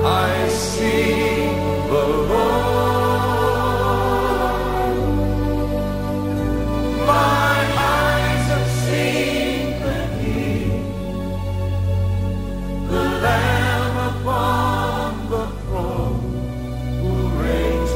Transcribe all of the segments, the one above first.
I see the Lord. My eyes have seen the King, the Lamb upon the throne, who reigns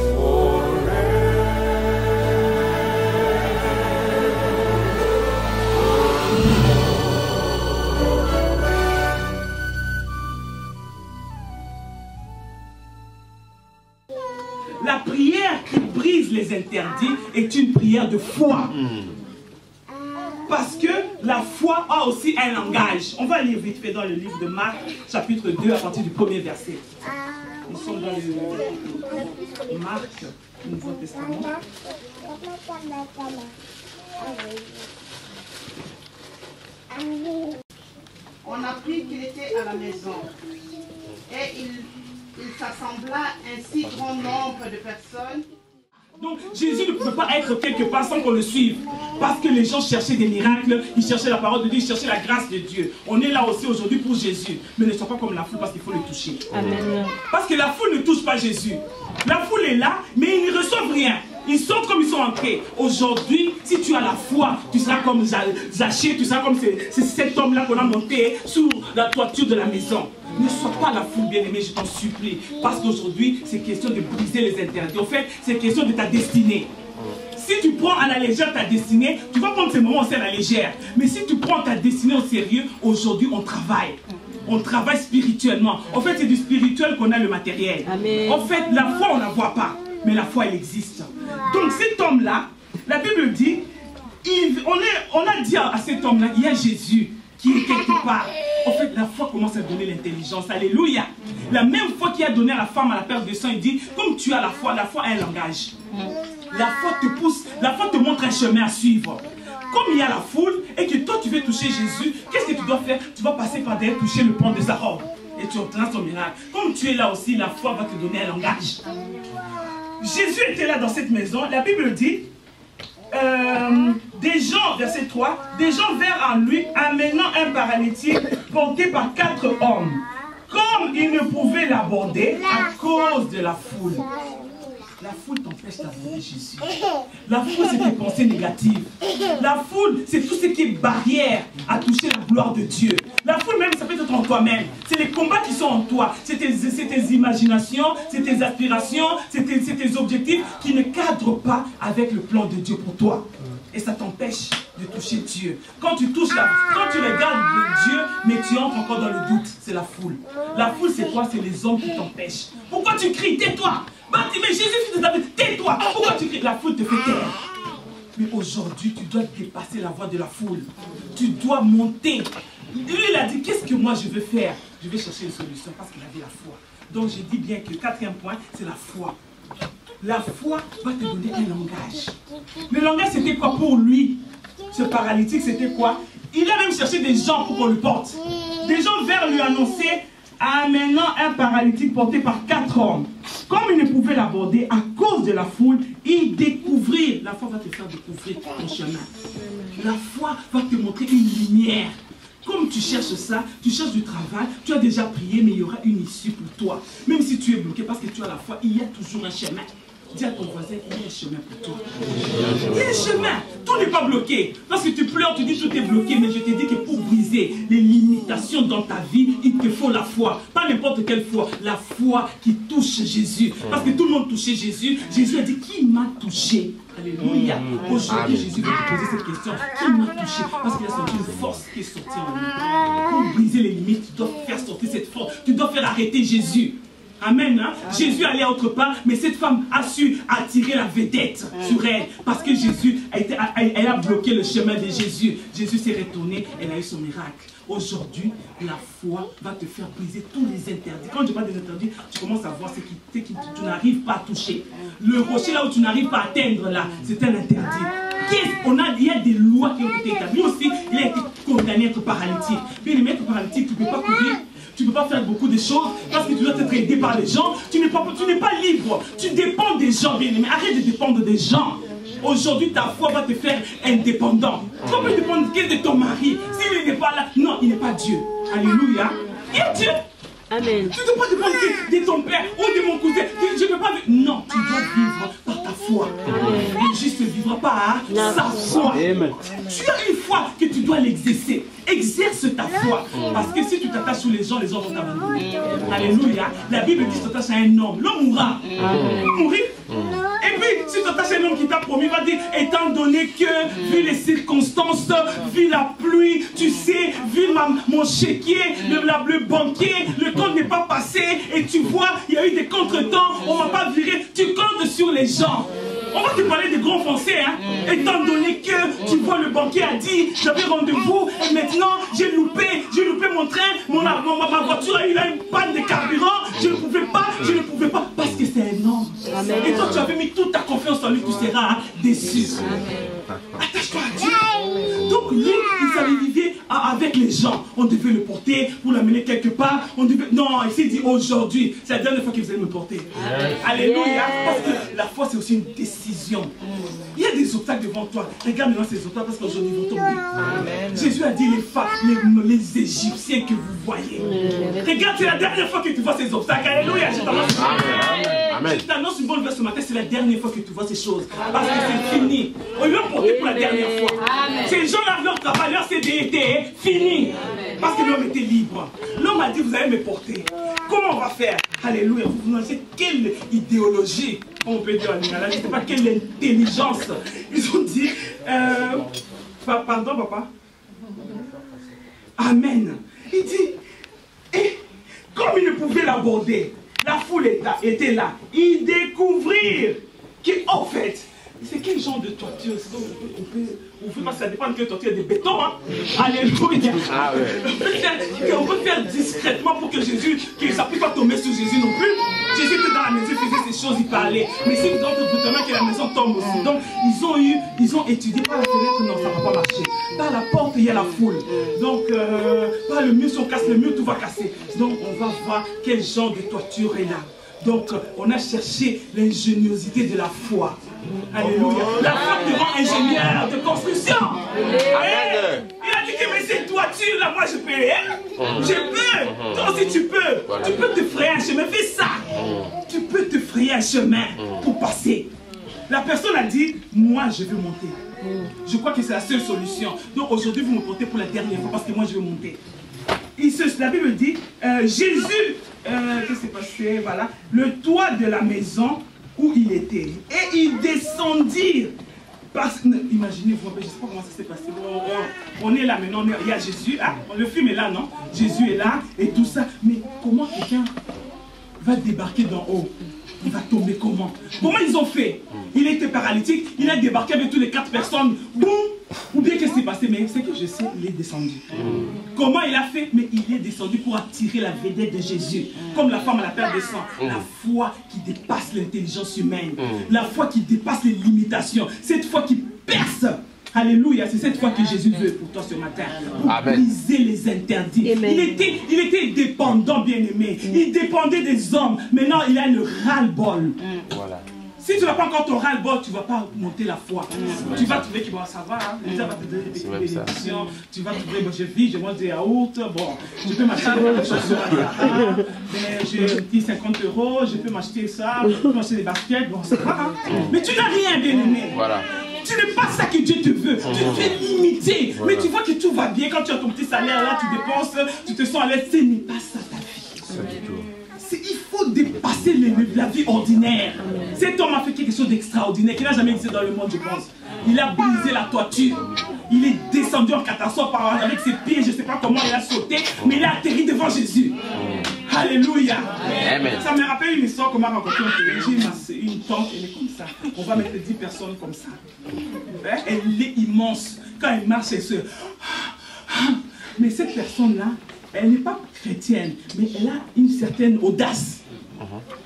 La prière qui brise les interdits est une prière de foi. Parce que la foi a aussi un langage. On va lire vite fait dans le livre de Marc, chapitre 2, à partir du premier verset. Nous sommes dans le Marc, le Nouveau Testament. On apprit qu'il était à la maison et il s'assembla un si grand nombre de personnes. Donc Jésus ne pouvait pas être quelque part sans qu'on le suive. Parce que les gens cherchaient des miracles, ils cherchaient la parole de Dieu, ils cherchaient la grâce de Dieu. On est là aussi aujourd'hui pour Jésus. Mais ne sois pas comme la foule parce qu'il faut le toucher. Amen. Parce que la foule ne touche pas Jésus. La foule est là, mais ils ne reçoivent rien. Ils sont comme ils sont entrés. Aujourd'hui, si tu as la foi, tu seras comme Zachée, tu seras comme cet homme-là qu'on a monté sur la toiture de la maison. Ne sois pas la foule, bien-aimée, je t'en supplie. Parce qu'aujourd'hui, c'est question de briser les interdits. En fait, c'est question de ta destinée. Si tu prends à la légère ta destinée, tu vas prendre ces moments aussi à la légère. Mais si tu prends ta destinée au sérieux, aujourd'hui, on travaille. On travaille spirituellement. En fait, c'est du spirituel qu'on a le matériel. Amen. En fait, la foi, on ne la voit pas. Mais la foi, elle existe. Donc cet homme-là, la Bible dit, on a dit à cet homme-là, il y a Jésus qui est quelque part. En fait, la foi commence à donner l'intelligence. Alléluia. La même foi qui a donné à la femme à la perte de sang, il dit, comme tu as la foi a un langage. La foi te pousse, la foi te montre un chemin à suivre. Comme il y a la foule et que toi tu veux toucher Jésus, qu'est-ce que tu dois faire? Tu vas passer par derrière, toucher le pan de sa robe. Et tu obtiendras ton miracle. Comme tu es là aussi, la foi va te donner un langage. Jésus était là dans cette maison. La Bible dit, des gens, verset 3, des gens vinrent en lui amenant un paralytique porté par 4 hommes. Comme ils ne pouvaient l'aborder à cause de la foule. La foule t'empêche d'aborder Jésus. La foule, c'est tes pensées négatives. La foule, c'est tout ce qui est barrière à toucher la gloire de Dieu. La foule même, ça peut être en toi-même. C'est les combats qui sont en toi. C'est tes imaginations, c'est tes aspirations, c'est tes objectifs qui ne cadrent pas avec le plan de Dieu pour toi. Et ça t'empêche de toucher Dieu. Quand tu touches quand tu regardes Dieu, mais tu entres encore dans le doute, c'est la foule. La foule, c'est quoi? C'est les hommes qui t'empêchent. Pourquoi tu cries? Tais-toi! Mais Jésus, fils de David, tais-toi! Pourquoi tu cries? La foule te fait taire. Mais aujourd'hui, tu dois dépasser la voie de la foule. Tu dois monter. Lui, il a dit, qu'est-ce que moi je veux faire? Je vais chercher une solution parce qu'il avait la foi. Donc, je dis bien que le 4e point, c'est la foi. La foi va te donner un langage. Le langage, c'était quoi pour lui? Ce paralytique, c'était quoi? Il a même cherché des gens pour qu'on le porte. Des gens vinrent lui annoncer, amenant un paralytique porté par 4 hommes. Comme il ne pouvait l'aborder à cause de la foule, il découvrit. La foi va te faire découvrir ton chemin. La foi va te montrer une lumière. Comme tu cherches ça, tu cherches du travail, tu as déjà prié, mais il y aura une issue pour toi. Même si tu es bloqué parce que tu as la foi, il y a toujours un chemin. Dis à ton voisin, il y a un chemin pour toi. Il y a un chemin. Tout n'est pas bloqué. Parce que tu pleures, tu dis tout est bloqué. Mais je te dis que pour briser les limitations dans ta vie, il te faut la foi. Pas n'importe quelle foi. La foi qui touche Jésus. Parce que tout le monde touchait Jésus. Jésus a dit, qui m'a touché? Alléluia. Aujourd'hui, Jésus va te poser cette question. Qui m'a touché? Parce qu'il a senti une force qui est sortie en lui. Pour briser les limites, tu dois faire sortir cette force. Tu dois faire arrêter Jésus. Amen, hein? Jésus allait autre part, mais cette femme a su attirer la vedette sur elle. Parce que Jésus, elle a bloqué le chemin de Jésus. Jésus s'est retourné, elle a eu son miracle. Aujourd'hui, la foi va te faire briser tous les interdits. Quand je parle des interdits, tu commences à voir ce que tu n'arrives pas à toucher. Le rocher là où tu n'arrives pas à atteindre là, c'est un interdit. Il y a des lois qui ont été établies. Lui aussi, il a été condamné à être paralytique. Bien aimé, être paralytique, tu ne peux pas courir. Tu ne peux pas faire beaucoup de choses parce que tu dois être aidé par les gens. Tu n'es pas libre. Tu dépends des gens, bien aimé. Arrête de dépendre des gens. Aujourd'hui, ta foi va te faire indépendant. Comment dépendre de ton mari? S'il n'est pas là, non, il n'est pas Dieu. Alléluia. Il est Dieu. Amen. Tu ne dois pas dépendre de ton père ou de mon cousin. Je ne peux pas vivre. Non, tu dois vivre par ta foi. Le juste ne vivra pas sa foi. Amen. Tu as une foi que tu dois l'exercer. Exerce ta foi. Parce que si tu t'attaches sur les gens vont t'abandonner. Alléluia. La Bible dit que tu t'attaches à un homme. L'homme mourra. Mourir. Et puis, si tu t'attaches à un homme qui t'a promis, va dire, étant donné que, vu les circonstances, vu la pluie, tu sais, vu mon chéquier, le banquier, le compte n'est pas passé, et tu vois, il y a eu des contretemps, on ne m'a pas viré, tu comptes sur les gens. On va te parler des grands français, hein. Étant donné que, tu vois, le banquier a dit, j'avais rendez-vous, et maintenant, j'ai loupé mon train, ma voiture a eu une panne de carburant, je ne pouvais pas, parce que c'est un homme. Amen. Et toi, tu avais mis toute ta confiance en lui, tu seras déçu. Attache-toi à Dieu. Donc, lui, il savait vivre avec les gens. On devait le porter pour l'amener quelque part. Non, il s'est dit aujourd'hui, c'est la dernière fois que vous allez me porter. Alléluia. Parce que la foi, c'est aussi une décision. Il y a des obstacles devant toi. Regarde maintenant ces obstacles parce qu'aujourd'hui, ils vont tomber. Amen. Jésus a dit les Égyptiens que vous voyez. Regarde, c'est la dernière fois que tu vois ces obstacles. Alléluia. Je t'annonce une bonne nouvelle ce matin, c'est la dernière fois que tu vois ces choses. Parce que c'est fini. On lui a porté pour la dernière fois. Amen. Ces gens-là, leur travail, leur CDI était fini. Amen. Parce que l'homme était libre. L'homme a dit, vous allez me porter. Comment on va faire? Alléluia. Vous vous demandez quelle idéologie, on peut dire en Ingala, je ne sais pas quelle intelligence. Ils ont dit, pardon papa. Amen. Il dit, et comme il ne pouvait l'aborder, la foule était là. Ils découvrirent qu'en fait, c'est quel genre de toiture? On peut pas, ça dépend de quelle toiture, de béton. Hein? Alléluia. Ah ouais. On peut faire discrètement pour que Jésus, que ça ne puisse pas tomber sur Jésus non plus. Jésus était dans la maison, il faisait ces choses, il parlait. Mais si vous entrez brutalement que la maison tombe aussi. Donc ils ont étudié par la fenêtre, non, ça ne va pas marcher. Par la porte, il y a la foule. Donc par le mur, si on casse le mur, tout va casser. Donc on va voir quel genre de toiture est là. Donc, on a cherché l'ingéniosité de la foi. Alléluia. La foi te rend ingénieur de construction. Amen. Il a dit que mais cette toiture là, moi je peux. Hein? Je peux. Toi aussi tu peux. Tu peux te frayer un chemin. Fais ça. Tu peux te frayer un chemin pour passer. La personne a dit, moi je veux monter. Je crois que c'est la seule solution. Donc aujourd'hui vous me portez pour la dernière fois parce que moi je veux monter. La Bible dit, Jésus, qu'est-ce qui s'est passé? Voilà, le toit de la maison où il était. Et ils descendirent. Imaginez-vous, je ne sais pas comment ça s'est passé. On est là maintenant, il y a Jésus. Ah, le film est là, non? Jésus est là et tout ça. Mais comment quelqu'un va débarquer d'en haut? Il va tomber comment? Comment ils ont fait? Il était paralytique, il a débarqué avec tous les 4 personnes. Boum! Ou bien qu'est-ce qui s'est passé? Mais c'est que je sais, il est descendu. Comment il a fait? Mais il est descendu pour attirer la vedette de Jésus. Comme la femme à la terre descend. La foi qui dépasse l'intelligence humaine. La foi qui dépasse les limitations. Cette foi qui perce. Alléluia, c'est cette foi que Jésus veut pour toi ce matin. Pour briser les interdits. Amen. Il était dépendant, bien-aimé. Il dépendait des hommes. Maintenant, il a le ras-le-bol. Voilà. Si tu n'as pas encore ton ras-le-bol, tu ne vas pas monter la foi. Tu vas trouver que bon, ça va, hein? Ça va te donner des petites bénédictions. Tu vas trouver, bon, je vis, je mange des yaourts. Bon, je peux m'acheter des choses sur la mais j'ai un petit 50 €, je peux m'acheter ça, je peux m'acheter des baskets. Bon, ça va, hein? Mais tu n'as rien, bien-aimé. Voilà. Tu n'es pas ça que Dieu te veut. Tu te fais limiter. Voilà. Mais tu vois que tout va bien. Quand tu as ton petit salaire là, tu dépenses, tu te sens à l'aise. Ce n'est pas ça ta vie. Il faut dépasser la vie ordinaire. Cet homme a fait quelque chose d'extraordinaire qui n'a jamais existé dans le monde, je pense. Il a brisé la toiture. Il est descendu en catastrophe avec ses pieds. Je ne sais pas comment il a sauté, mais il a atterri devant Jésus. Alléluia. Amen. Ça me rappelle une histoire qu'on m'a rencontrée. J'ai une tante, elle est comme ça. On va mettre 10 personnes comme ça. Elle est immense. Quand elle marche, elle se... Mais cette personne-là, elle n'est pas chrétienne, mais elle a une certaine audace.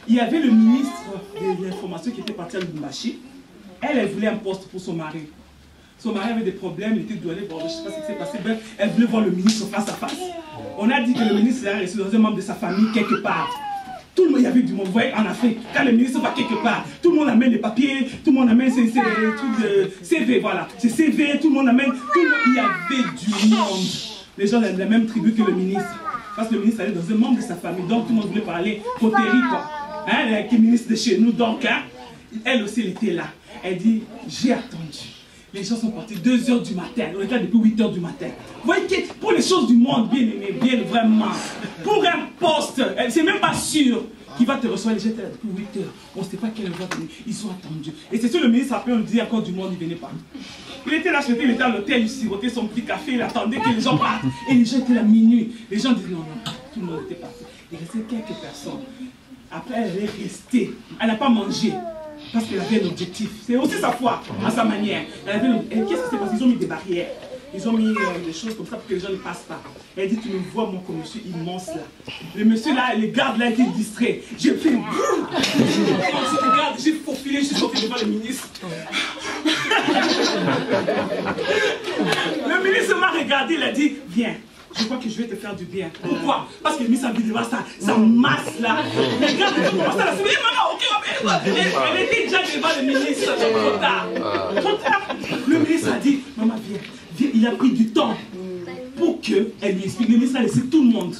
Il y avait le ministre de l'information qui était parti à Lubumbashi. Elle voulait un poste pour son mari. Son mari avait des problèmes, il était doué, bon, je ne sais pas ce qui s'est passé. Bref, elle voulait voir le ministre face à face. On a dit que le ministre avait reçu dans un membre de sa famille quelque part. Tout le monde, il y avait du monde. Vous voyez, en Afrique, quand le ministre va quelque part, tout le monde amène les papiers, tout le monde amène ses trucs de CV, voilà. Ses CV, tout le monde amène, il y avait du monde. Les gens de la même tribu que le ministre. Parce que le ministre allait dans un membre de sa famille, donc tout le monde voulait parler poterie, quoi. Hein, qui est ministre de chez nous, donc, hein, elle aussi, elle était là. Elle dit, j'ai attendu. Les gens sont partis 2 h du matin. On est là depuis 8 h du matin. Vous voyez que pour les choses du monde, bien aimé, bien vraiment, pour un poste, c'est même pas sûr qu'il va te recevoir. Les gens étaient là depuis 8 h. On ne sait pas quelle heure va venir. Ils sont attendus. Et c'est sûr, le ministre après, on dit encore du monde, il ne venait pas. Il était là, il était à l'hôtel, il sirotait son petit café, il attendait que les gens partent. Et les gens étaient là minuit. Les gens disaient non, non, tout le monde était parti. Il restait quelques personnes. Après, elle est restée. Elle n'a pas mangé. Parce qu'elle avait un objectif. C'est aussi sa foi, à sa manière. Qu'est-ce qui s'est passé? Ils ont mis des barrières. Ils ont mis des choses comme ça pour que les gens ne passent pas. Elle dit, tu me vois, moi, comme monsieur immense là. Le monsieur là, les gardes là étaient distraits. J'ai fait j'ai faufilé, je suis sorti devant le ministre. Le ministre m'a regardé, il a dit, viens. Je crois que je vais te faire du bien. Pourquoi? Parce que le ministre a vu devant sa masse là. Regarde, tout commence à la suivre. Maman, ok, elle était déjà devant le ministre. Trop tard. Trop tard. Le ministre a dit, maman, viens. Viens. Il a pris du temps pour qu'elle lui explique. Le ministre a laissé tout le monde.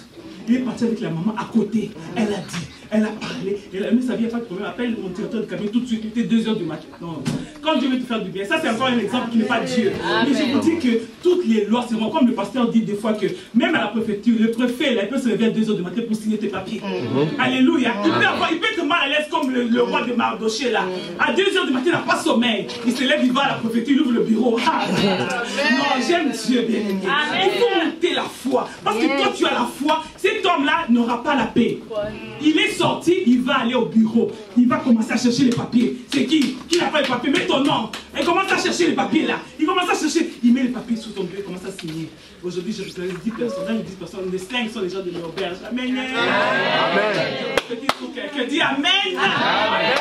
Il est parti avec la maman à côté. Elle a dit. Elle a parlé, elle a mis sa vie, il n'y a pas de problème. Appelle mon directeur de cabinet tout de suite, il était 2 h du matin. Non. Quand Dieu veut te faire du bien, ça c'est encore un exemple qui n'est pas Dieu. Amen. Mais je vous dis que toutes les lois, c'est comme le pasteur dit des fois que même à la préfecture, le préfet, là, il peut se lever à 2 h du matin pour signer tes papiers. Alléluia. Il peut être mal à l'aise comme le roi de Mardoché là. À 2 h du matin, il n'a pas sommeil. Il se lève, il va à la préfecture, il ouvre le bureau. Non, j'aime Dieu bien aimé. Il faut monter la foi. Parce que quand tu as la foi, cet homme-là n'aura pas la paix. Il est sorti, il va aller au bureau. Il va commencer à chercher les papiers. C'est qui n'a pas les papiers? Mets ton nom. Il commence à chercher les papiers là. Il commence à chercher. Il met les papiers sous son bureau. Il commence à signer. Aujourd'hui, je vous ai 10 personnes. Dans les 10 personnes, les 5 sont les gens de l'auberge. Amen. Amen. Quelqu'un dit Amen. Amen.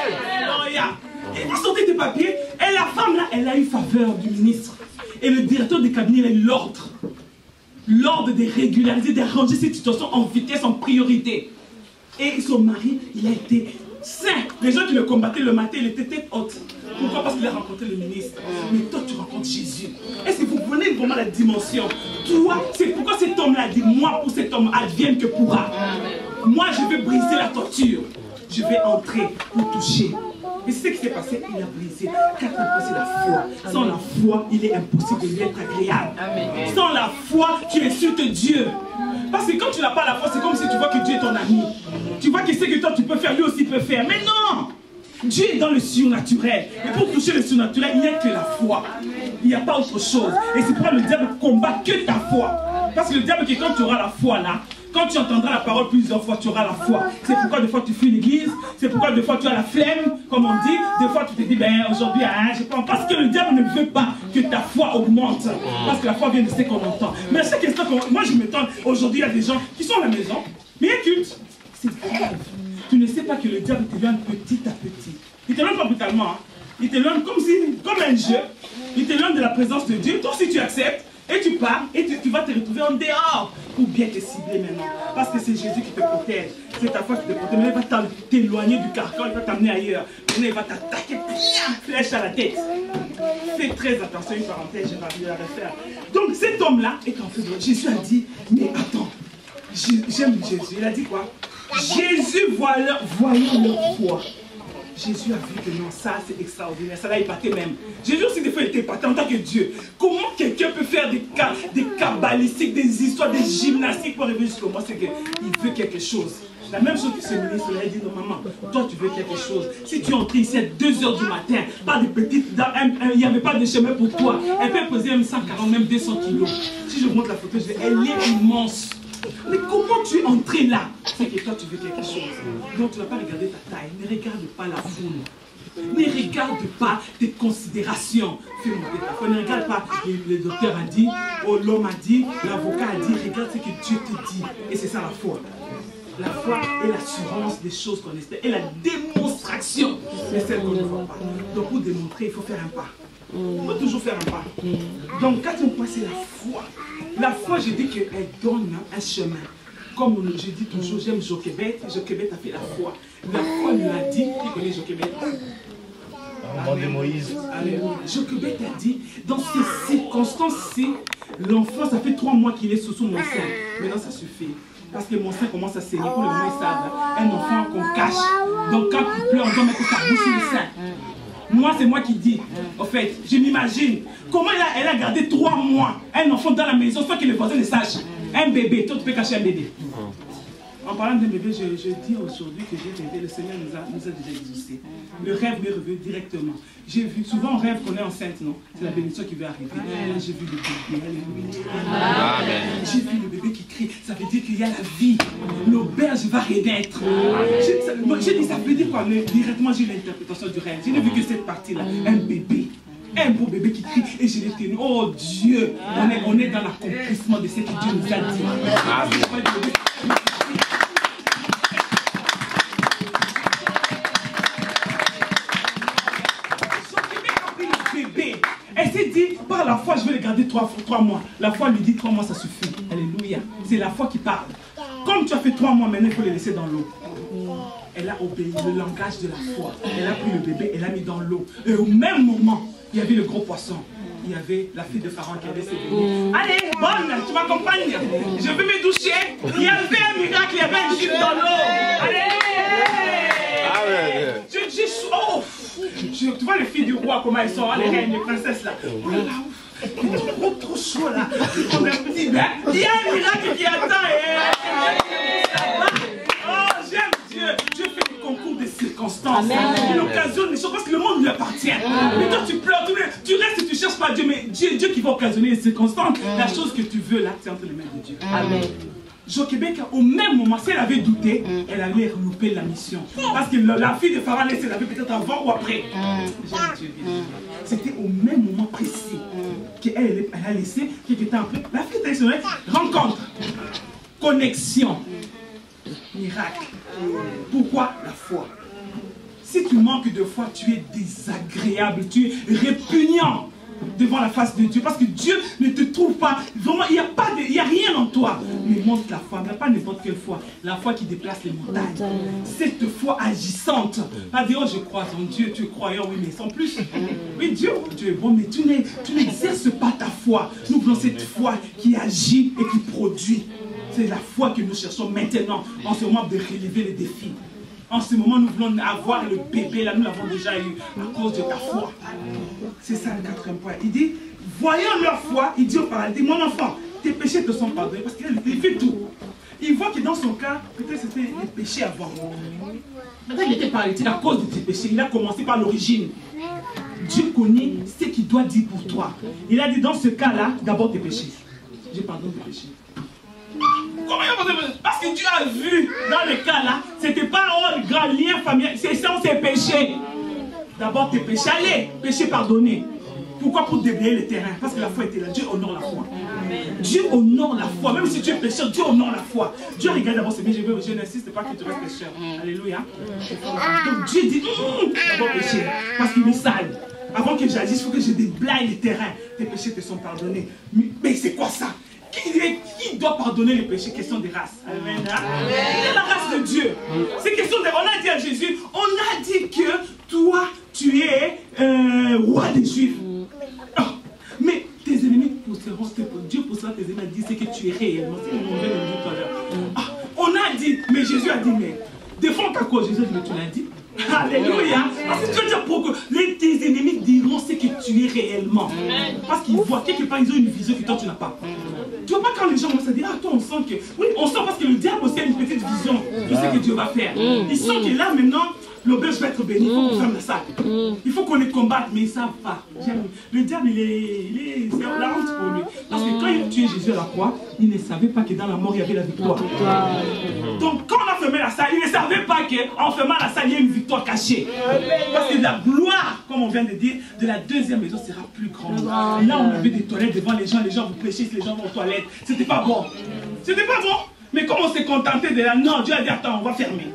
Il va sortir tes papiers. Et la femme là, elle a eu faveur du ministre. Et le directeur du cabinet, il a eu l'ordre. L'ordre de régulariser, d'arranger cette situation en vitesse, en priorité. Et son mari, il a été saint. Les gens qui le combattaient le matin, il était tête haute. Pourquoi? Parce qu'il a rencontré le ministre. Mais toi, tu rencontres Jésus. Est-ce que vous prenez vraiment la dimension? Toi, c'est pourquoi cet homme-là a dit, moi, pour cet homme, advienne que pourra. Moi, je vais briser la torture. Je vais entrer pour toucher. Et c'est ce qui s'est passé, il a brisé. Car c'est la foi. Sans la foi, il est impossible de lui être agréable. Amen. Sans la foi, tu insultes Dieu. Parce que quand tu n'as pas la foi, c'est comme si tu vois que Dieu est ton ami. Tu vois que ce que toi tu peux faire, lui aussi peut faire. Mais non! Dieu est dans le surnaturel. Et pour toucher le surnaturel, il n'y a que la foi. Il n'y a pas autre chose. Et c'est pourquoi le diable combat que ta foi. Parce que le diable, quand tu auras la foi là, quand tu entendras la parole plusieurs fois, tu auras la foi. C'est pourquoi des fois tu fuis l'église, c'est pourquoi des fois tu as la flemme, comme on dit. Des fois tu te dis, ben aujourd'hui, hein, je prends. Parce que le diable ne veut pas que ta foi augmente. Parce que la foi vient de ce qu'on entend. Mais à chaque instant, moi je m'étonne, aujourd'hui il y a des gens qui sont à la maison, mais il y a culte. C'est grave. Tu ne sais pas que le diable t'éloigne petit à petit. Il t'éloigne pas brutalement. Hein. Il t'éloigne comme un jeu. Il t'éloigne de la présence de Dieu. Toi si tu acceptes, et tu pars, et tu vas te retrouver en dehors pour bien te cibler maintenant. Parce que c'est Jésus qui te protège. C'est ta foi qui te protège. Mais il va t'éloigner du carcan, il va t'amener ailleurs. Maintenant, il va t'attaquer, flèche à la tête. Fais très attention, une parenthèse, je vais la refaire. Donc cet homme-là est en fait. Jésus a dit, mais attends, j'aime Jésus. Il a dit quoi? Jésus, voyant leur foi. Jésus a vu que non, ça c'est extraordinaire, ça l'a épaté même. Jésus aussi des fois il était épaté en tant que Dieu. Comment quelqu'un peut faire des kabbalistiques, des histoires, des gymnastiques pour arriver jusqu'au moi? C'est qu'il veut quelque chose. La même chose que ce ministre, il a dit, non maman, toi tu veux quelque chose. Si tu entres ici à 2 h du matin, pas de petites, il n'y avait pas de chemin pour toi. Elle peut peser même 140, même 200 kilos. Si je vous montre la photo, je dis, elle est immense. Mais comment tu es entré là? C'est que toi tu veux quelque chose. Donc tu ne vas pas regarder ta taille. Ne regarde pas la foule. Ne regarde pas tes considérations. Fais monter ta foi. Ne regarde pas. Le docteur a dit, oh, l'homme a dit, l'avocat a dit. Regarde ce que Dieu te dit. Et c'est ça la foi. La foi est l'assurance des choses qu'on espère. Et la démonstration de celles qu'on ne voit pas. Donc pour démontrer, il faut faire un pas. Il faut toujours faire un pas. Donc quand on passe, c'est la foi. La foi, je dis qu'elle donne un chemin. Comme je dis toujours, j'aime Jochebed. Jochebed a fait la foi. La foi lui a dit, qui connaît Jochebed? Au moment de Moïse. Alléluia. Jochebed a dit, dans ces circonstances-ci, l'enfant, ça fait 3 mois qu'il est sous mon sein. Maintenant, ça suffit. Parce que mon sein commence à saigner. Pour le moment, ils savent. Un enfant qu'on cache. Donc, quand il pleure, on doit mettre sa bouche sur le sein. Moi, c'est moi qui dis. En fait, je m'imagine comment elle a gardé 3 mois un enfant dans la maison sans que les voisins ne sachent. Un bébé, toi tu peux cacher un bébé. En parlant d'un bébé, je dis aujourd'hui que j'ai rêvé, le Seigneur nous a déjà exaucé. Le rêve m'est revenu directement. J'ai vu, souvent on rêve qu'on est enceinte, non? C'est la bénédiction qui veut arriver. Là, j'ai vu le bébé, alléluia. J'ai vu le bébé qui crie, ça veut dire qu'il y a la vie. L'auberge va renaître. J'ai dit, ça veut dire quoi? Directement, j'ai eu l'interprétation du rêve. Je n'ai vu que cette partie-là, un bébé. Un beau bébé qui crie et je l'ai tenu. Oh Dieu, on est dans l'accomplissement de ce que Dieu nous a dit. Elle s'est dit, par la foi, je vais le garder 3 mois. La foi lui dit 3 mois, ça suffit. Alléluia. C'est la foi qui parle. Comme tu as fait 3 mois, maintenant il faut le laisser dans l'eau. Elle a obéi le langage de la foi. Elle a pris le bébé, elle l'a mis dans l'eau. Et au même moment, il y avait le gros poisson. Il y avait la fille de Pharaon qui avait ses bébés. Allez, bonne, tu m'accompagnes. Je vais me doucher. Il y avait un miracle, il y avait un jupe dans l'eau. Allez! Tu vois les filles du roi, comment elles sont, les reines, les princesses là. Oh là là, trop chaud là. On a petit bain. Il y a un miracle qui attend. Oh, j'aime Dieu. Dieu fait des concours de circonstances. Il occasionne les choses parce que le monde lui appartient. Mais toi tu pleures, tu restes et tu cherches pas Dieu, mais Dieu qui va occasionner les circonstances. La chose que tu veux là, c'est entre les mains de Dieu. Amen. Jochebed, au même moment, si elle avait douté, elle allait louper la mission. Parce que la fille de Pharaon allait se laver peut-être avant ou après. C'était au même moment précis qu'elle a laissé quelques temps après. La fille était sur rencontre, connexion, miracle. Pourquoi la foi? Si tu manques de foi, tu es désagréable, tu es répugnant devant la face de Dieu, parce que Dieu ne te trouve pas, vraiment il n'y a rien en toi, mais montre la foi, mais pas n'importe quelle foi, la foi qui déplace les montagnes, cette foi agissante, pas dire oh je crois en Dieu, tu es croyant, oui mais sans plus, oui Dieu est bon, mais tu n'exerces pas ta foi, nous voulons cette foi qui agit et qui produit, c'est la foi que nous cherchons maintenant, en ce moment de relever les défis. En ce moment, nous voulons avoir le bébé, là, nous l'avons déjà eu à cause de ta foi. C'est ça le 4e point. Il dit, voyant leur foi, il dit au paradis, mon enfant, tes péchés te sont pardonnés. Parce qu'il fait tout. Il voit que dans son cas, peut-être c'était les péchés avant. Maintenant, il était paralytique à cause de tes péchés. Il a commencé par l'origine. Dieu connaît ce qu'il doit dire pour toi. Il a dit, dans ce cas-là, d'abord tes péchés. J'ai pardonné tes péchés. Comment il a fait? Parce que Dieu a vu, dans le cas là, c'était pas un grand lien familial, c'est sans ses péchés. D'abord tes péchés, allez, péchés pardonnés. Pourquoi? Pour déblayer le terrain. Parce que la foi était là, Dieu honore la foi. Dieu honore la foi, même si tu es pécheur, Dieu honore la foi. Dieu regarde d'abord, c'est bien, je n'insiste pas que tu restes pécheur. Alléluia. Donc Dieu dit, d'abord péché, parce qu'il est sale. Avant que j'agisse, il faut que je déblaye le terrain. Tes péchés te sont pardonnés. Mais c'est quoi ça? Qui doit pardonner les péchés? Question de race. Amen. C'est la race de Dieu. C'est question de... On a dit à Jésus, on a dit que toi, tu es roi des Juifs. Oh, mais tes ennemis pousseront, Dieu poussera tes ennemis à dire ce que tu es réellement. C'est ce qu'on vient de dire tout à l'heure. On a dit, mais Jésus a dit, mais défends ta cause. Jésus a dit, mais tu l'as dit. Alléluia. Parce que tu veux dire pour que tes ennemis diront ce que tu es réellement. Parce qu'ils voient quelque part, ils ont une vision que toi tu n'as pas. Tu vois pas quand les gens vont se dire, ah toi on sent que... Oui, on sent parce que le diable aussi a une petite vision de ce que Dieu va faire. Ils sentent que là maintenant, l'auberge va être bénie, il faut qu'on ferme la salle. Il faut qu'on les combatte, mais ils ne savent pas. Le diable, c'est la honte pour lui. Parce que quand il a tué Jésus à la croix, il ne savait pas que dans la mort, il y avait la victoire. Donc quand on a fermé la salle, il ne savait pas qu'en fermant la salle, il y a une victoire cachée. Parce que la gloire, comme on vient de dire, de la deuxième maison sera plus grande. Là, on avait des toilettes devant les gens vous prêchez, les gens vont aux toilettes. C'était pas bon. C'était pas bon. Mais comme on s'est contenté de la... Non, Dieu a dit, attends, on va fermer.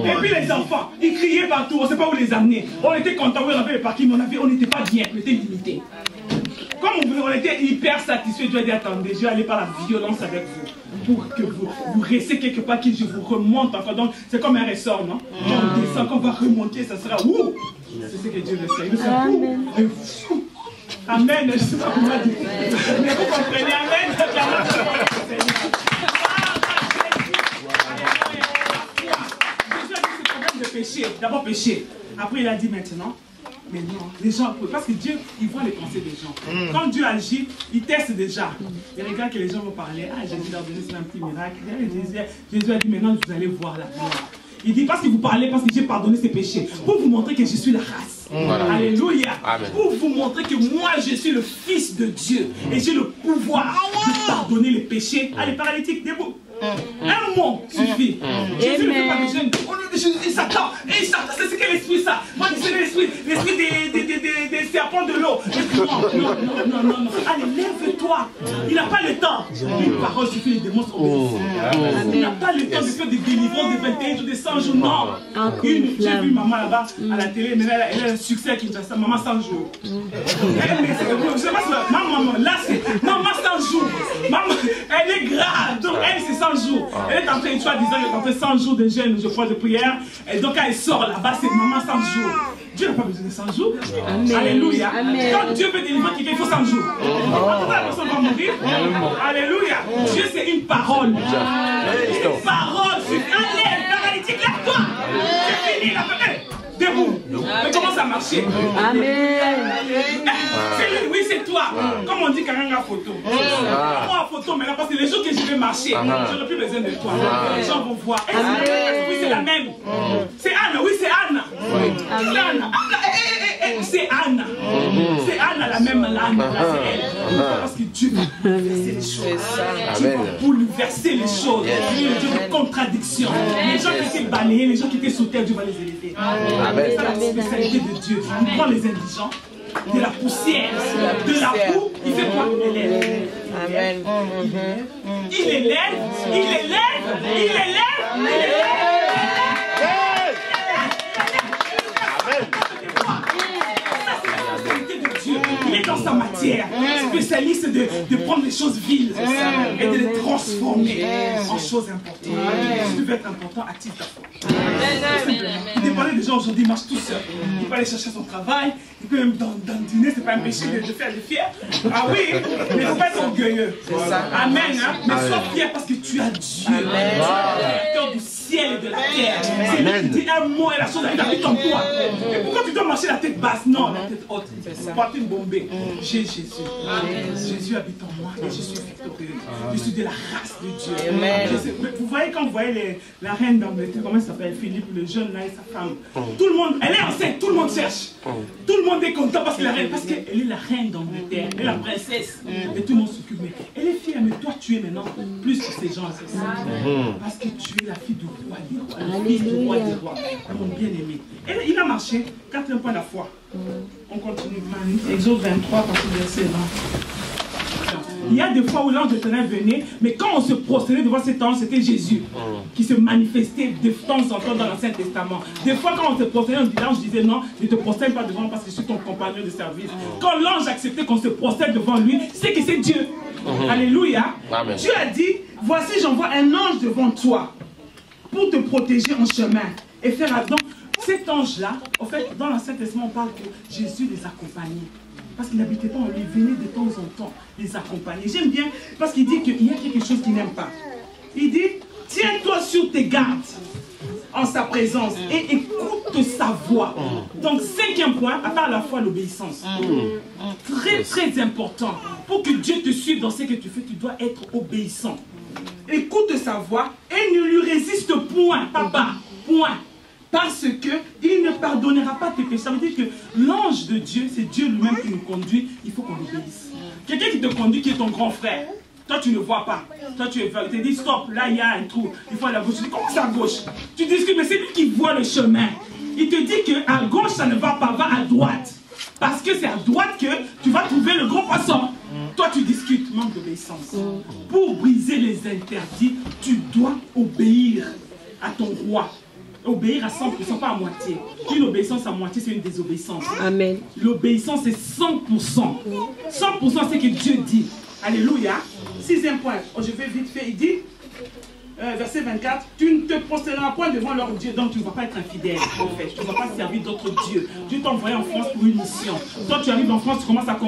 Et puis les enfants, ils criaient partout, on ne sait pas où les amener. On était contents, on avait le parking, mais on n'était pas bien, on était limité. Quand comme on était hyper satisfait, Dieu a dit attendez, je vais aller par la violence avec vous. Pour que vous restez quelque part, que je vous remonte encore. Donc c'est comme un ressort, non? Quand on descend, quand on va remonter, ça sera ouh! C'est ce que Dieu veut faire. Il veut faire ouh! Amen. Je ne sais pas comment dire. Mais vous comprenez, amen. De péché, d'abord péché. Après il a dit maintenant, mais non, les gens, parce que Dieu, il voit les pensées des gens. Quand Dieu agit, il teste déjà. Il regarde que les gens vont parler, ah Jésus leur donné un petit miracle. Jésus a dit maintenant vous allez voir la gloire. Il dit parce que vous parlez, parce que j'ai pardonné ses péchés, pour vous montrer que je suis la race. Voilà. Alléluia. Amen. Pour vous montrer que moi je suis le Fils de Dieu et j'ai le pouvoir de pardonner les péchés. Allez, paralytique, debout. Un mot suffit. Jésus ne fait pas des jeunes. Au lieu de Jésus, il s'attend. Et il s'attend. C'est ce qu'est l'esprit, ça. Moi, c'est l'esprit des serpents de l'eau. Non. Allez, lève-toi. Il n'a pas le temps. Une parole suffit, les démons sont obéissants. Il n'a pas le temps de faire des délivrances de 21 jours, de 100 jours. Non. J'ai vu maman là-bas à la télé, mais elle a un succès qui fait ça. Maman 100 jours. Je sais pas si maman, là, c'est maman 100 jours. Maman, elle est grave. Donc, elle, c'est 100 jours. Elle est en train, tu vois, disant, elle est en train de 100 jours de jeûne, je crois, de prière. Et donc, quand elle sort là-bas, c'est maman 100 jours. Dieu n'a pas besoin de 100 jours. Amen. Alléluia. Amen. Quand Dieu veut délivrer quelqu'un, il faut 100 jours. La personne va mourir. Alléluia. Dieu, c'est une parole. Une parole. Allez, paralytique, lève-toi. C'est fini, la parole. Debout. Mais comment ça marche? Amen. Oui, c'est toi. Comme on dit quand même la photo. Prends la photo maintenant parce que les jours que je vais marcher, je n'ai plus besoin de toi. Les gens vont voir. Oui, c'est la même. C'est Anna. Oui, c'est Anna. C'est Anna. C'est Anna. C'est Anna la même. Anna, c'est elle. Parce que Dieu va bouleverser les choses. Dieu va bouleverser les choses. Dieu de contradiction. Les gens qui étaient balayés, les gens qui étaient sous terre, Dieu va les élever. C'est ça la spécialité de Dieu. Il prend les indigents, de la poussière, de la boue, il fait quoi? Il élève. Amen. Il élève, il élève, il élève, il élève. Il est dans sa matière, spécialiste de prendre les choses viles et de les transformer en choses importantes. Si tu veux être important, active ta foi. Il peut parler des gens aujourd'hui, ils marchent tout seul. Il peut aller chercher son travail, il peut même dandiner, c'est pas un péché de faire des fiers. Ah oui, mais il ne faut pas être orgueilleux. Amen. Hein? Mais sois fier parce que tu as Dieu. Tu es le créateur du ciel et de la terre. C'est lui qui dit un mot et la chose arrive avec ton poids. Et pourquoi tu dois marcher la tête basse? Non, la tête haute. Porte une bombée. J'ai Jésus. Jésus habite en moi et je suis victorieux. Je suis de la race de Dieu. Vous voyez quand vous voyez la reine d'Angleterre, comment elle s'appelle, Philippe, le jeune là et sa femme. Tout le monde, elle est enceinte, tout le monde cherche. Tout le monde est content parce que la reine, parce qu'elle est la reine d'Angleterre, elle est la princesse. Et tout le monde s'occupe. Mais elle est fière, mais toi tu es maintenant plus que ces gens. Parce que tu es la fille du roi des rois, le fils du roi des rois, mon bien-aimé. Il a marché, 4 points à la fois. On continue. Exode 23, partie verset 20. Il y a des fois où l'ange de l'Éternel venait, mais quand on se prosternait devant cet ange, c'était Jésus qui se manifestait de temps en temps dans l'Ancien Testament. Des fois, quand on se prosternait, l'ange disait non, ne te prosterne pas devant parce que je suis ton compagnon de service. Quand l'ange acceptait qu'on se prosterne devant lui, c'est que c'est Dieu. Alléluia. Amen. Dieu a dit, voici j'envoie un ange devant toi pour te protéger en chemin et faire attention. Cet ange-là, en fait, dans l'Ancien Testament, on parle que Jésus les accompagnait. Parce qu'il n'habitait pas en lui, il venait de temps en temps les accompagner. J'aime bien, parce qu'il dit qu'il y a quelque chose qu'il n'aime pas. Il dit, tiens-toi sur tes gardes en sa présence et écoute sa voix. Donc, 5e point, à part la foi, l'obéissance. Très, très important. Pour que Dieu te suive dans ce que tu fais, tu dois être obéissant. Écoute sa voix et ne lui résiste point, papa, point. Parce qu'il ne pardonnera pas tes péchés. Ça veut dire que l'ange de Dieu, c'est Dieu lui-même qui nous conduit. Il faut qu'on obéisse. Quelqu'un qui te conduit, qui est ton grand frère. Toi, tu ne vois pas. Toi, tu te dis, stop, là, il y a un trou. Il faut aller à gauche. Tu dis, comment c'est à gauche? Tu discutes, mais c'est lui qui voit le chemin. Il te dit qu'à gauche, ça ne va pas, va à droite. Parce que c'est à droite que tu vas trouver le gros poisson. Toi, tu discutes, manque d'obéissance. Pour briser les interdits, tu dois obéir à ton roi. obéir à 100%, pas à moitié. Une obéissance à moitié, c'est une désobéissance. Amen. L'obéissance, c'est 100%. 100%, c'est que Dieu dit. Alléluia. 6e point. Oh, je vais vite fait. Il dit, verset 24, tu ne te prosterneras point devant leur Dieu, donc tu ne vas pas être infidèle, en fait. Tu ne vas pas servir d'autres dieux. Dieu t'a envoyé en France pour une mission. Toi, tu arrives en France, tu commences à te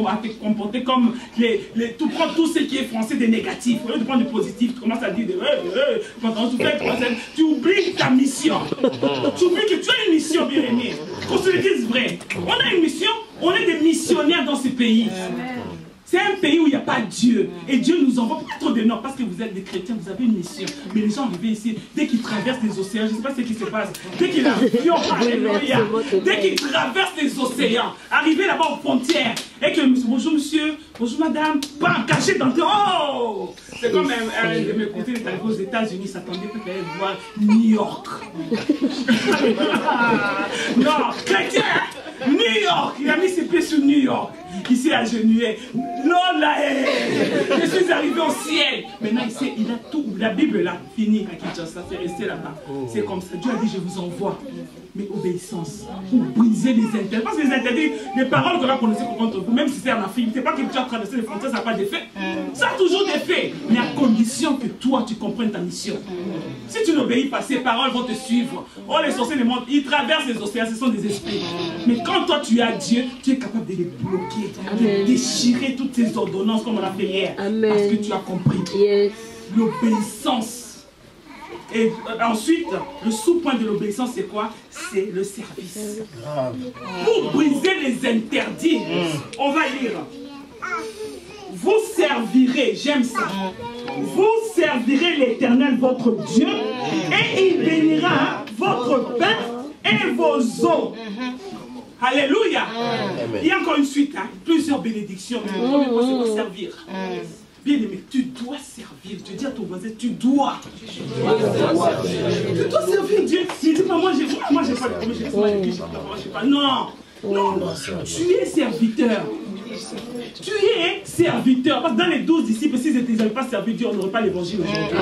comporter comme tu prends tout ce qui est français des négatifs. Au lieu de prendre du positif, tu commences à dire tu oublies ta mission. Tu oublies que tu as une mission, bien aimé. Qu'on se le dise vrai. On a une mission, on est des missionnaires dans ce pays. C'est un pays où il n'y a pas Dieu. Et Dieu nous envoie pas trop de nord parce que vous êtes des chrétiens, vous avez une mission. Mais les gens arrivent ici, dès qu'ils traversent les océans, je ne sais pas ce qui se passe, dès qu'ils traversent les océans, arriver là-bas aux frontières, et que bonjour monsieur, bonjour madame, bam, caché dans le... Oh! C'est comme un de mes côtés, il est arrivé aux États-Unis, s'attendait peut-être à voir New York. Non, chrétien! New York, il a mis ses pieds sur New York. Il s'est agenouillé. Non, là, je suis arrivé au ciel. Maintenant, il a tout. La Bible là, fini à Kinshasa, c'est resté là-bas. C'est comme ça. Dieu a dit, je vous envoie. Mais obéissance. Pour briser les interdits. Parce que les interdits, les paroles qu'on a prononcées contre vous, même si c'est en Afrique, c'est pas que tu as traversé les frontières, ça n'a pas d'effet. Ça a toujours des faits. Mais à condition que toi, tu comprennes ta mission. Si tu n'obéis pas, ces paroles vont te suivre. Oh, les sorciers des mondes, ils traversent les océans, ce sont des esprits. Mais quand toi, tu as Dieu, tu es capable de les bloquer, de déchirer toutes ces ordonnances comme on l'a fait hier. Amen. Parce que tu as compris. Yes. L'obéissance. Et ensuite, le sous-point de l'obéissance, c'est quoi? C'est le service. Pour briser les interdits, on va lire. Vous servirez, j'aime ça. Vous servirez l'Éternel, votre Dieu, et il bénira votre pain et vos eaux. Alléluia. Il y a encore une suite, hein? Plusieurs bénédictions. Mais le premier point, c'est pour servir. Bien aimé, tu dois servir. Tu dis à ton voisin, tu dois. Tu dois servir Dieu. Il dit pas, moi j'ai pas de non. Non, tu es serviteur. Tu es serviteur. Parce que dans les 12 disciples, s'ils n'avaient pas servi Dieu, on n'aurait pas l'évangile aujourd'hui.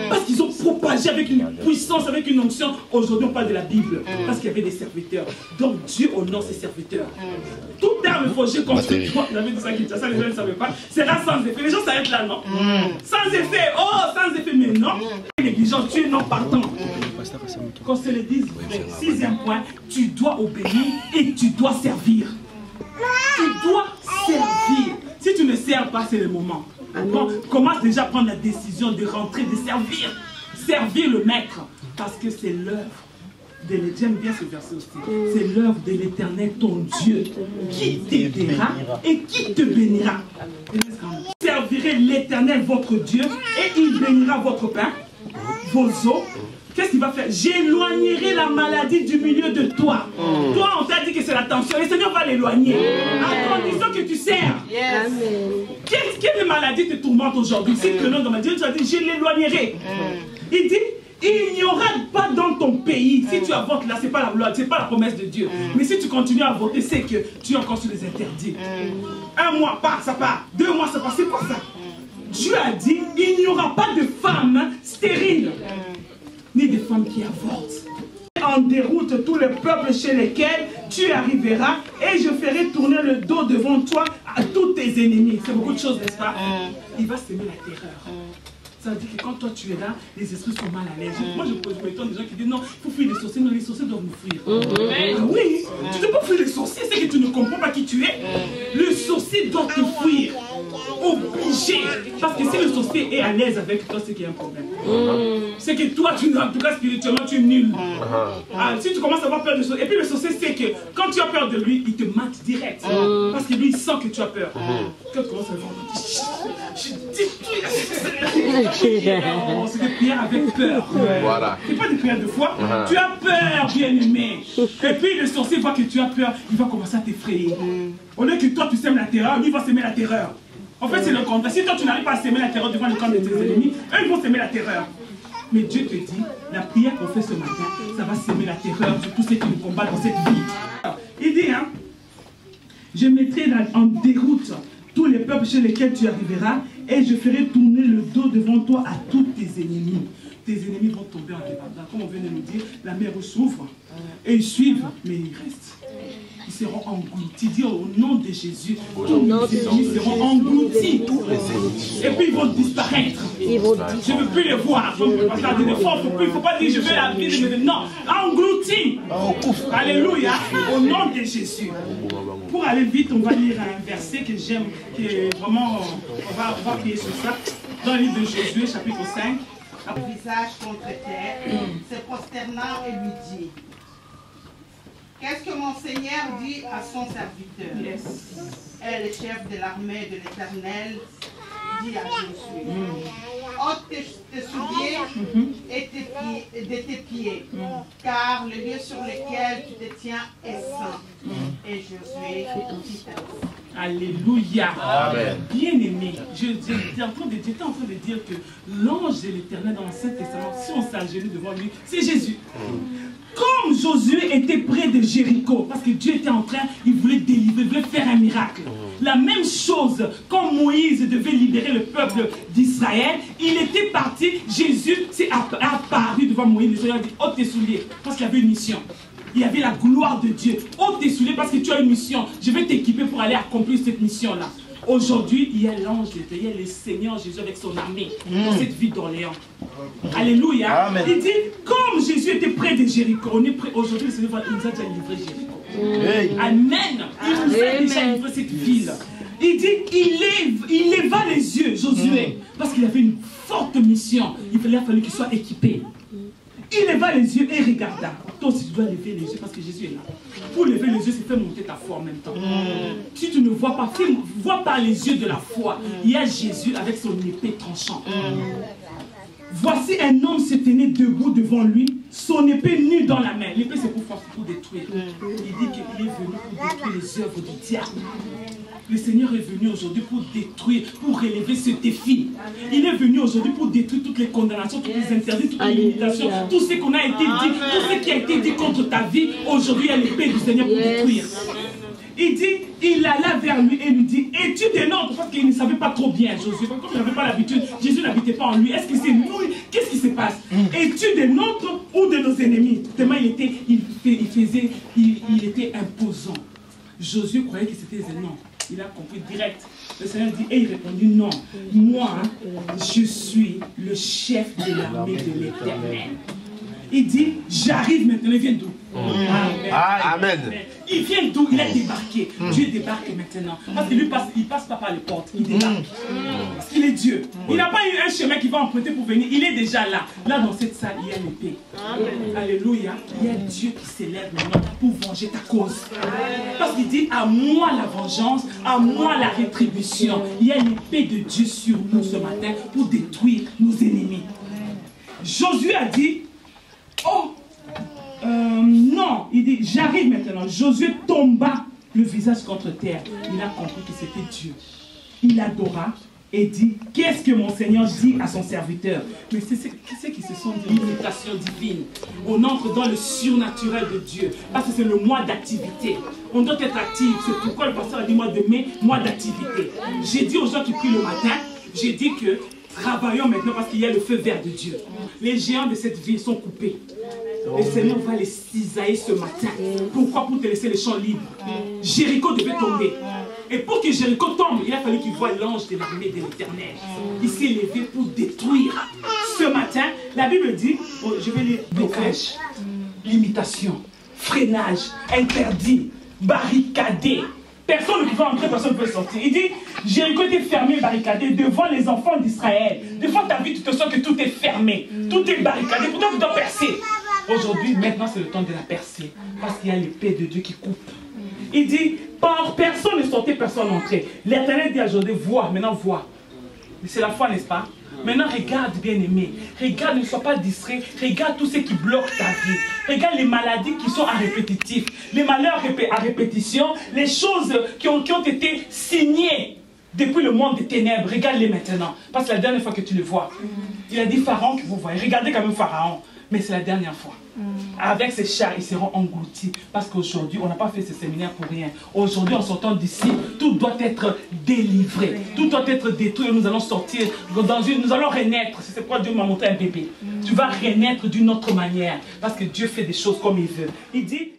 Parce qu'ils ont propagé avec une puissance, avec une onction. Aujourd'hui, on parle de la Bible. Parce qu'il y avait des serviteurs. Donc Dieu honore ses serviteurs. Toute arme forgée contre toi, vous avez dit ça, ça les gens ne savaient pas, sera sans effet. Les gens s'arrêtent là, non? Sans effet. Oh, sans effet, mais non. Négligent, tu es non partant. Qu'on se le dise, 6e point, tu dois obéir et tu dois servir. Tu dois servir. Si tu ne sers pas, c'est le moment. Bon, commence déjà à prendre la décision de rentrer, de servir. Servir le maître. Parce que c'est l'œuvre de l'Éternel. J'aime bien ce verset aussi. C'est l'œuvre de l'Éternel, ton Dieu, qui t'aidera et qui te bénira. Vous servirez l'Éternel, votre Dieu, et il bénira votre pain, vos eaux. Qu'est-ce qu'il va faire? J'éloignerai la maladie du milieu de toi. Toi, on t'a dit que c'est la tension. Le Seigneur va l'éloigner. À condition que tu sers. Quelle maladie te tourmente aujourd'hui? Si le nom de ma Dieu, tu as dit, je l'éloignerai. Il dit, il n'y aura pas dans ton pays. Si tu avortes là, ce n'est pas la loi, ce n'est pas la promesse de Dieu. Mais si tu continues à voter, c'est que tu es encore sur les interdits. 1 mois, part, ça part. 2 mois, ça part. C'est pas ça. Dieu a dit, il n'y aura pas de femmes stériles. Ni des femmes qui avortent. En déroute tous les peuples chez lesquels tu arriveras et je ferai tourner le dos devant toi à tous tes ennemis. C'est beaucoup de choses, n'est-ce pas? Il va semer la terreur. Ça veut dire que quand toi tu es là, les esprits sont mal à l'aise. Moi je m'étonne des gens qui disent non, il faut fuir les sorciers. Non, les sorciers doivent nous fuir. Ah oui, tu ne peux pas fuir les sorciers, c'est que tu ne comprends pas qui tu es. Le sorcier doit te fuir. Obligé. Parce que si le sorcier est à l'aise avec toi, c'est qu'il y a un problème. C'est que toi, en tout cas spirituellement, tu es nul. Si tu commences à avoir peur de sorcier, et puis le sorcier sait que quand tu as peur de lui, il te mate direct. Parce que lui, il sent que tu as peur. Quand tu commences à voir, je détruis. C'est des prières avec peur. Voilà. C'est pas des prières de foi. Tu as peur, bien-aimé. Et puis le sorcier voit que tu as peur, il va commencer à t'effrayer. Au lieu que toi tu sèmes la terreur, lui va s'aimer la terreur. En fait, c'est le contraire. Si toi tu n'arrives pas à s'aimer la terreur devant le camp de tes ennemis, eux ils vont s'aimer la terreur. Mais Dieu te dit, la prière qu'on fait ce matin, ça va s'aimer la terreur sur tous ceux qui nous combattent dans cette vie. Il dit, hein, je mettrai en déroute tous les peuples chez lesquels tu arriveras et je ferai tourner le dos devant toi à tous tes ennemis. tes ennemis vont tomber en débandant. Comme on vient de nous dire, la mer s'ouvre et ils suivent, mais ils restent. Ils seront engloutis. Dis au nom de Jésus, tous les ennemis seront engloutis. Et puis ils vont disparaître. Je ne veux plus les voir. Il ne faut pas dire je veux la vie de mes... Non, engloutis. Alléluia. Au nom de Jésus. Pour aller vite, on va lire un verset que j'aime, qui est vraiment, on va appuyer sur ça, dans le livre de Josué, chapitre 5. Le visage contre terre, se prosternant et lui dit, qu'est-ce que mon Seigneur dit à son serviteur? Et le chef de l'armée de l'Éternel dit à Josué, ôte tes souliers et de tes pieds, car le lieu sur lequel tu te tiens est saint. Et Josué fit ainsi. Alléluia. Bien-aimé, j'étais en train de dire que l'ange de l'Éternel dans l'Ancien Testament, si on s'agenouille devant lui, c'est Jésus. Comme Josué était près de Jéricho, parce que Dieu était en train, il voulait délivrer, il voulait faire un miracle. La même chose, quand Moïse devait libérer le peuple d'Israël, il était parti, Jésus s'est apparu devant Moïse, il a dit, ôte tes souliers, parce qu'il y avait une mission. Il y avait la gloire de Dieu. Ôte tes souliers parce que tu as une mission. Je vais t'équiper pour aller accomplir cette mission-là. Aujourd'hui, il y a l'ange de Dieu, il y a le Seigneur Jésus avec son armée dans cette ville d'Orléans. Alléluia. Amen. Il dit, comme Jésus était près de Jéricho, on est prêt. Aujourd'hui, le Seigneur nous a déjà livré Jéricho. Amen. Il nous a déjà livré cette ville. Il dit, il leva les yeux, Josué, parce qu'il avait une forte mission. Il a fallu qu'il soit équipé. Il leva les yeux et regarda. Toi aussi, tu dois lever les yeux parce que Jésus est là. Pour lever les yeux, c'est faire monter ta foi en même temps. Si tu ne vois pas, vois par les yeux de la foi. Il y a Jésus avec son épée tranchante. Voici un homme se tenait debout devant lui, son épée nue dans la main. L'épée, c'est pour détruire. Il dit qu'il est venu pour détruire les œuvres du diable. Le Seigneur est venu aujourd'hui pour détruire, pour relever ce défi. Il est venu aujourd'hui pour détruire toutes les condamnations, toutes les interdits, toutes les limitations, tout ce qu'on a été dit, tout ce qui a été dit contre ta vie. Aujourd'hui, il y a l'épée du Seigneur pour détruire. Il dit, il alla vers lui et lui dit, es-tu des nôtres? Parce qu'il ne savait pas trop bien, Josué. Comme il n'avait pas l'habitude, Jésus n'habitait pas en lui. Est-ce que c'est nous? Qu'est-ce qui se passe? Es-tu des nôtres ou de nos ennemis? Tellement il était imposant. Josué croyait que c'était un nom. Il a compris direct. Le Seigneur dit, et il répondit, non, moi, je suis le chef de l'armée de l'Éternel. Il dit, j'arrive maintenant, il vient d'où? Amen. Il vient d'où? Il a débarqué. Dieu débarque maintenant. Parce qu'il ne passe pas par les portes, il débarque. Parce qu'il est Dieu. Il n'a pas eu un chemin qui va emprunter pour venir. Il est déjà là. Là, dans cette salle, il y a l'épée. Alléluia. Il y a Dieu qui s'élève maintenant pour venger ta cause. Parce qu'il dit, à moi la vengeance, à moi la rétribution. Il y a l'épée de Dieu sur nous ce matin pour détruire nos ennemis. Josué a dit, oh, non, il dit, j'arrive maintenant. Josué tomba le visage contre terre. Il a compris que c'était Dieu. Il adora et dit, qu'est-ce que mon Seigneur dit à son serviteur? Mais c'est ce qui se sont des limitations divines. On entre dans le surnaturel de Dieu. Parce que c'est le mois d'activité. On doit être actif. C'est pourquoi le pasteur a dit mois de mai, mois d'activité. J'ai dit aux gens qui prient le matin, j'ai dit que travaillons maintenant parce qu'il y a le feu vert de Dieu. Les géants de cette ville sont coupés. Le Seigneur va les cisailler ce matin. Pourquoi? Pour te laisser les champs libres. Jéricho devait tomber. Et pour que Jéricho tombe, il a fallu qu'il voie l'ange de l'armée de l'Éternel. Il s'est levé pour détruire. Ce matin, la Bible dit, je vais lire, blocage, limitation, freinage, interdit, barricadé. Personne ne peut entrer, personne ne peut sortir. Il dit, Jéricho était fermé, barricadé devant les enfants d'Israël. Devant ta vie, tu te sens que tout est fermé. Tout est barricadé. Pourtant, tu dois percer. Aujourd'hui, maintenant, c'est le temps de la percer. Parce qu'il y a l'épée de Dieu qui coupe. Il dit, par personne ne sortait, personne n'entrait. L'Éternel dit à Josué, vois, maintenant vois. C'est la foi, n'est-ce pas? Maintenant, regarde, bien-aimé. Regarde, ne sois pas distrait. Regarde tout ce qui bloque ta vie. Regarde les maladies qui sont à répétitif. Les malheurs à répétition. Les choses qui ont été signées depuis le monde des ténèbres. Regarde-les maintenant. Parce que la dernière fois que tu le vois, il a dit Pharaon que vous voyez. Regardez quand même Pharaon. mais c'est la dernière fois. Avec ces chars, ils seront engloutis. Parce qu'aujourd'hui, on n'a pas fait ce séminaire pour rien. Aujourd'hui, en sortant d'ici, tout doit être délivré. Tout doit être détruit. Nous allons sortir, nous allons renaître. C'est pourquoi Dieu m'a montré un bébé. Tu vas renaître d'une autre manière. Parce que Dieu fait des choses comme il veut. Il dit...